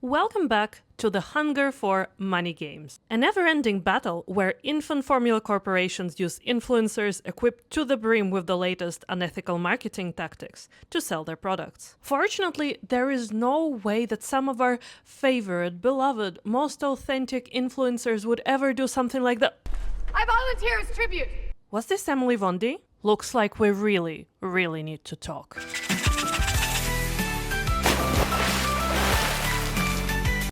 Welcome back to the hunger for money games, a never-ending battle where infant formula corporations use influencers equipped to the brim with the latest unethical marketing tactics to sell their products. Fortunately, there is no way that some of our favorite, beloved, most authentic influencers would ever do something like that. I volunteer as tribute! Was this Emily Vondi? Looks like we really need to talk.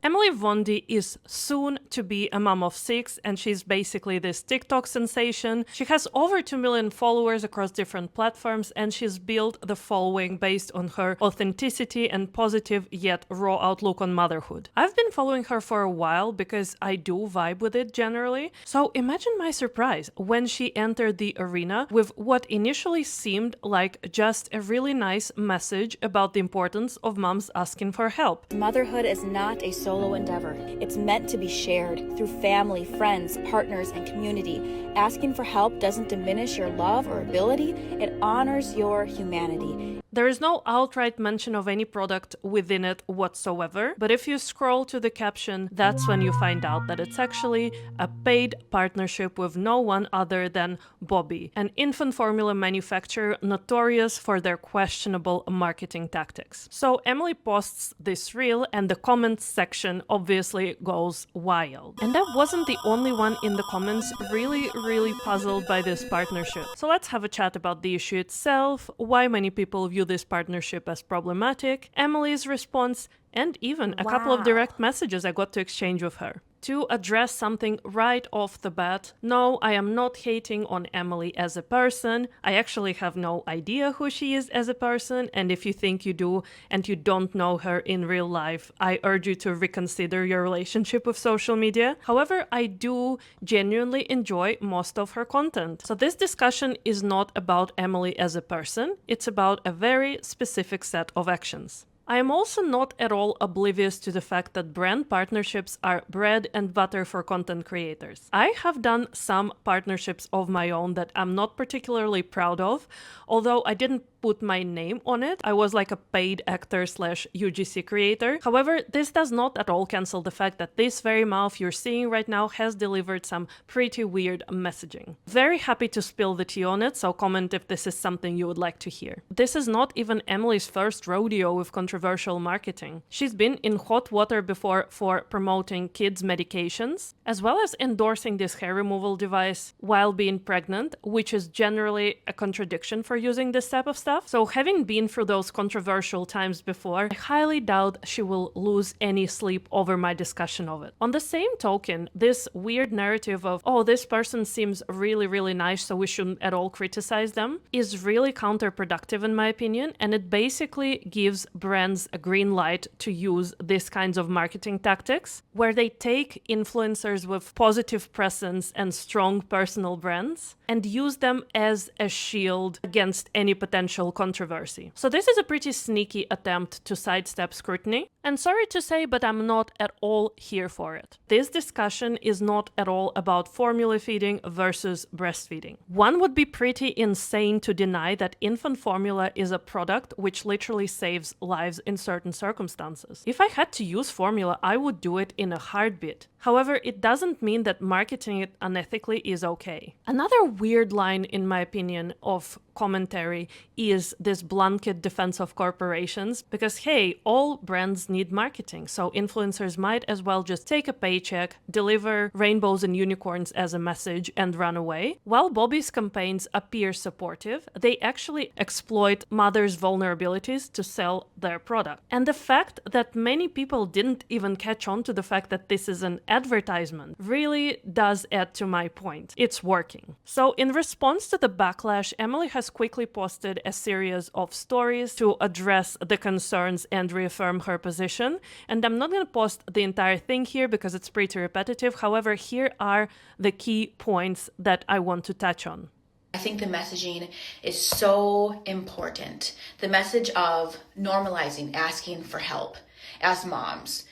Emily Vondi is soon to be a mom of 6, and she's basically this TikTok sensation. She has over 2 million followers across different platforms, and she's built the following based on her authenticity and positive yet raw outlook on motherhood. I've been following her for a while because I do vibe with it generally. So imagine my surprise when she entered the arena with what initially seemed like just a really nice message about the importance of moms asking for help. Motherhood is not a solo endeavor. It's meant to be shared through family, friends, partners, and community. Asking for help doesn't diminish your love or ability, it honors your humanity. There is no outright mention of any product within it whatsoever, but if you scroll to the caption, that's when you find out that it's actually a paid partnership with no one other than Bobbie, an infant formula manufacturer notorious for their questionable marketing tactics. So Emily posts this reel, and the comments section obviously goes wild. And I wasn't the only one in the comments really puzzled by this partnership. So let's have a chat about the issue itself, why many people view this partnership as problematic, Emily's response, and even a couple of direct messages I got to exchange with her. To address something right off the bat, no, I am not hating on Emily as a person. I actually have no idea who she is as a person, and if you think you do and you don't know her in real life, I urge you to reconsider your relationship with social media. However, I do genuinely enjoy most of her content. So this discussion is not about Emily as a person, it's about a very specific set of actions. I am also not at all oblivious to the fact that brand partnerships are bread and butter for content creators. I have done some partnerships of my own that I'm not particularly proud of, although I didn't put my name on it. I was like a paid actor / UGC creator. However, this does not at all cancel the fact that this very mouth you're seeing right now has delivered some pretty weird messaging. Very happy to spill the tea on it, so comment if this is something you would like to hear. This is not even Emily's first rodeo with controversial marketing. She's been in hot water before for promoting kids' medications, as well as endorsing this hair removal device while being pregnant, which is generally a contradiction for using this type of stuff. So having been through those controversial times before, I highly doubt she will lose any sleep over my discussion of it. On the same token, this weird narrative of, oh, this person seems really nice, so we shouldn't at all criticize them, is really counterproductive in my opinion, and it basically gives brands a green light to use these kinds of marketing tactics, where they take influencers with positive presence and strong personal brands and use them as a shield against any potential controversy. So this is a pretty sneaky attempt to sidestep scrutiny, and sorry to say, but I'm not at all here for it. This discussion is not at all about formula feeding versus breastfeeding. One would be pretty insane to deny that infant formula is a product which literally saves lives in certain circumstances. If I had to use formula, I would do it in a heartbeat. However, it doesn't mean that marketing it unethically is okay. Another weird line, in my opinion, of commentary is this blanket defense of corporations, because hey, all brands need marketing, so influencers might as well just take a paycheck, deliver rainbows and unicorns as a message, and run away. While Bobbie's campaigns appear supportive, they actually exploit mothers' vulnerabilities to sell their product. And the fact that many people didn't even catch on to the fact that this is an advertisement really does add to my point. It's working. So in response to the backlash, Emily has quickly posted a series of stories to address the concerns and reaffirm her position. And I'm not going to post the entire thing here because it's pretty repetitive. However, here are the key points that I want to touch on. I think the messaging is so important. The message of normalizing asking for help as moms.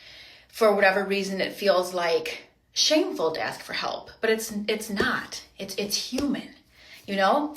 For whatever reason, it feels like shameful to ask for help, but it's not. It's human. you know?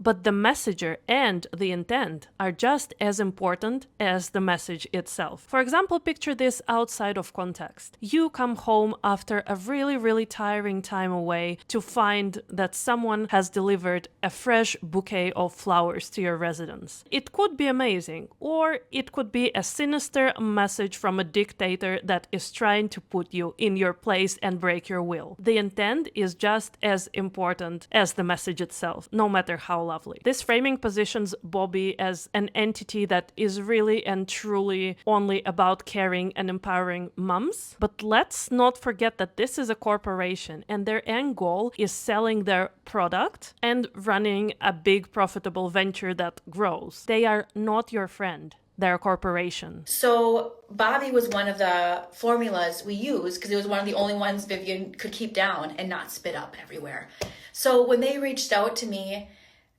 But the messenger and the intent are just as important as the message itself. For example, picture this outside of context. You come home after a really, really tiring time away to find that someone has delivered a fresh bouquet of flowers to your residence. It could be amazing, or it could be a sinister message from a dictator that is trying to put you in your place and break your will. The intent is just as important as the message itself, no matter how lovely. This framing positions Bobbie as an entity that is really and truly only about caring and empowering moms. But let's not forget that this is a corporation and their end goal is selling their product and running a big profitable venture that grows. They are not your friend. They're a corporation. So Bobbie was one of the formulas we used because it was one of the only ones Vivian could keep down and not spit up everywhere. So when they reached out to me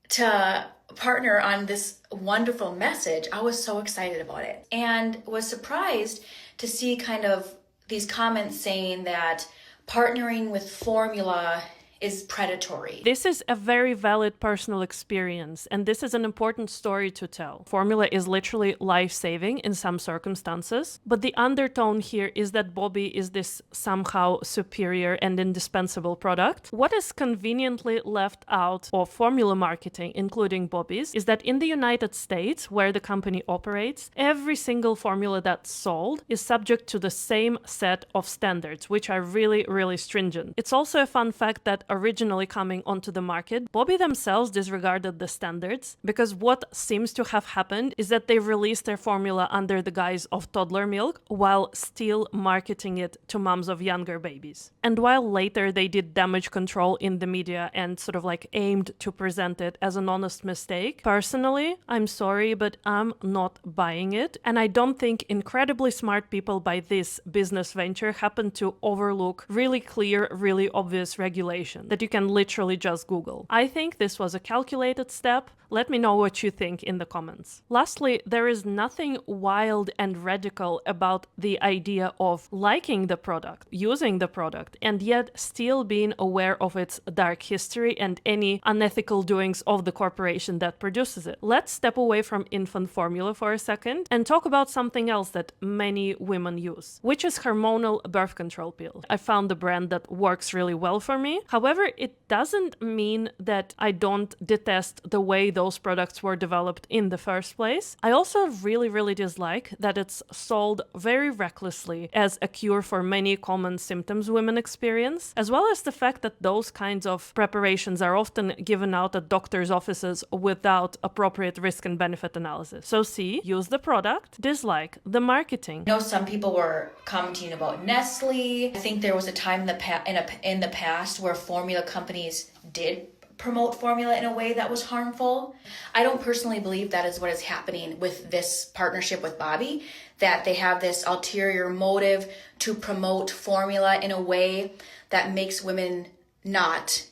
to partner on this wonderful message, I was so excited about it and was surprised to see kind of these comments saying that partnering with formula is predatory. This is a very valid personal experience, and this is an important story to tell. Formula is literally life-saving in some circumstances, but the undertone here is that Bobbie is this somehow superior and indispensable product. What is conveniently left out of formula marketing, including Bobbie's, is that in the United States, where the company operates, every single formula that's sold is subject to the same set of standards, which are really, really stringent. It's also a fun fact that originally coming onto the market, Bobbie themselves disregarded the standards because what seems to have happened is that they released their formula under the guise of toddler milk while still marketing it to moms of younger babies. And while later they did damage control in the media and sort of like aimed to present it as an honest mistake, personally, I'm sorry, but I'm not buying it. And I don't think incredibly smart people by this business venture happen to overlook really clear, really obvious regulation that you can literally just Google. I think this was a calculated step. Let me know what you think in the comments. Lastly, there is nothing wild and radical about the idea of liking the product, using the product, and yet still being aware of its dark history and any unethical doings of the corporation that produces it. Let's step away from infant formula for a second and talk about something else that many women use, which is hormonal birth control pills. I found the brand that works really well for me. However, it doesn't mean that I don't detest the way those products were developed in the first place. I also really, really dislike that it's sold very recklessly as a cure for many common symptoms women experience, as well as the fact that those kinds of preparations are often given out at doctors' offices without appropriate risk and benefit analysis. So see, use the product, dislike the marketing. I know some people were commenting about Nestle. I think there was a time in the past where formula companies did promote formula in a way that was harmful. I don't personally believe that is what is happening with this partnership with Bobbie, that they have this ulterior motive to promote formula in a way that makes women not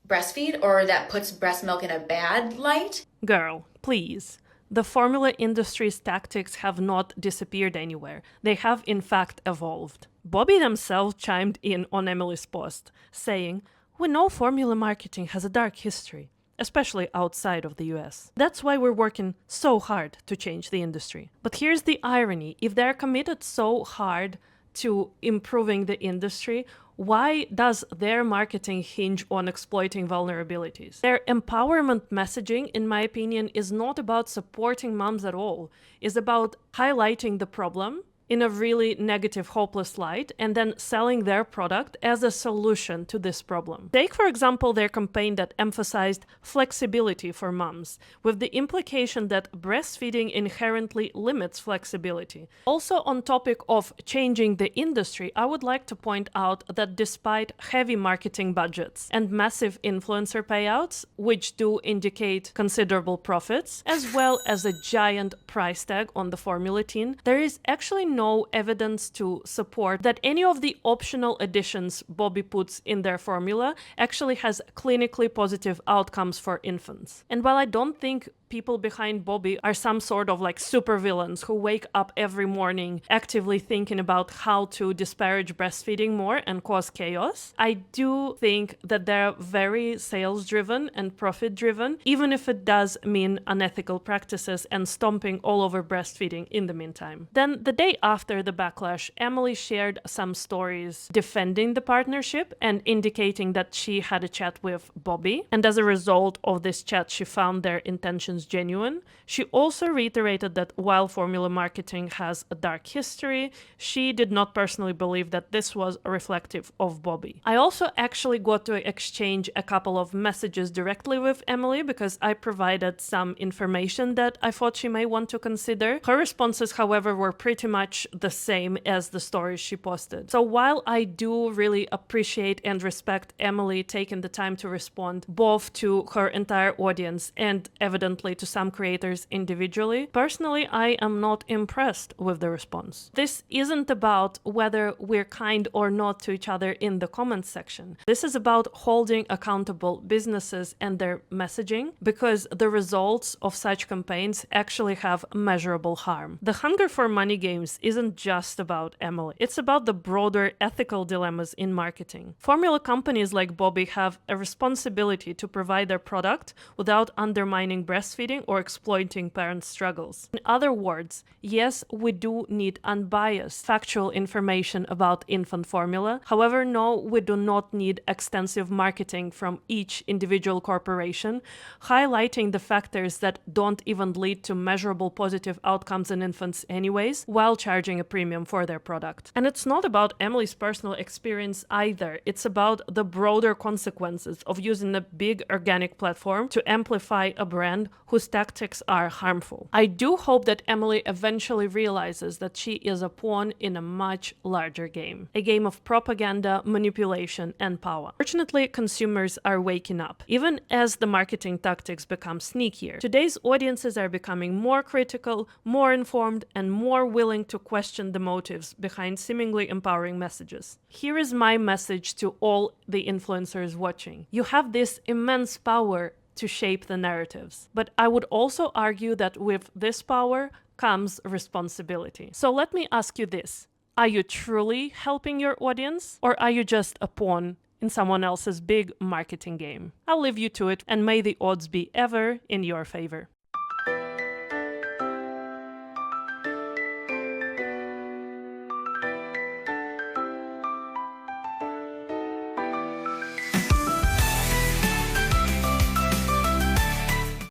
breastfeed or that puts breast milk in a bad light. Girl, please. The formula industry's tactics have not disappeared anywhere. They have in fact evolved. Bobbie themselves chimed in on Emily's post, saying, "We know formula marketing has a dark history, especially outside of the US. That's why we're working so hard to change the industry." But here's the irony. If they're committed so hard to improving the industry, why does their marketing hinge on exploiting vulnerabilities? Their empowerment messaging, in my opinion, is not about supporting moms at all. It's about highlighting the problem in a really negative, hopeless light, and then selling their product as a solution to this problem. Take, for example, their campaign that emphasized flexibility for moms, with the implication that breastfeeding inherently limits flexibility. Also, on topic of changing the industry, I would like to point out that despite heavy marketing budgets and massive influencer payouts, which do indicate considerable profits, as well as a giant price tag on the formula tin, there is actually no evidence to support that any of the optional additions Bobbie puts in their formula actually has clinically positive outcomes for infants. And while I don't think people behind Bobbie are some sort of like supervillains who wake up every morning actively thinking about how to disparage breastfeeding more and cause chaos. I do think that they're very sales driven and profit driven, even if it does mean unethical practices and stomping all over breastfeeding in the meantime. Then the day after the backlash, Emily shared some stories defending the partnership and indicating that she had a chat with Bobbie, and as a result of this chat she found their intentions genuine. She also reiterated that while formula marketing has a dark history, she did not personally believe that this was reflective of Bobbie. I also actually got to exchange a couple of messages directly with Emily because I provided some information that I thought she may want to consider. Her responses, however, were pretty much the same as the stories she posted. So while I do really appreciate and respect Emily taking the time to respond both to her entire audience and evidently to some creators individually, personally I am not impressed with the response. This isn't about whether we're kind or not to each other in the comments section. This is about holding accountable businesses and their messaging, because the results of such campaigns actually have measurable harm. The hunger for money games isn't just about Emily. It's about the broader ethical dilemmas in marketing. Formula companies like Bobbie have a responsibility to provide their product without undermining breastfeeding or exploiting parents' struggles. In other words, yes, we do need unbiased, factual information about infant formula. However, no, we do not need extensive marketing from each individual corporation, highlighting the factors that don't even lead to measurable positive outcomes in infants anyways, while charging a premium for their product. And it's not about Emily's personal experience either. It's about the broader consequences of using a big organic platform to amplify a brand whose tactics are harmful. I do hope that Emily eventually realizes that she is a pawn in a much larger game. A game of propaganda, manipulation, and power. Fortunately, consumers are waking up, even as the marketing tactics become sneakier. Today's audiences are becoming more critical, more informed, and more willing to question the motives behind seemingly empowering messages. Here is my message to all the influencers watching. You have this immense power to shape the narratives, but I would also argue that with this power comes responsibility. So let me ask you this. Are you truly helping your audience, or are you just a pawn in someone else's big marketing game? I'll leave you to it, and may the odds be ever in your favor.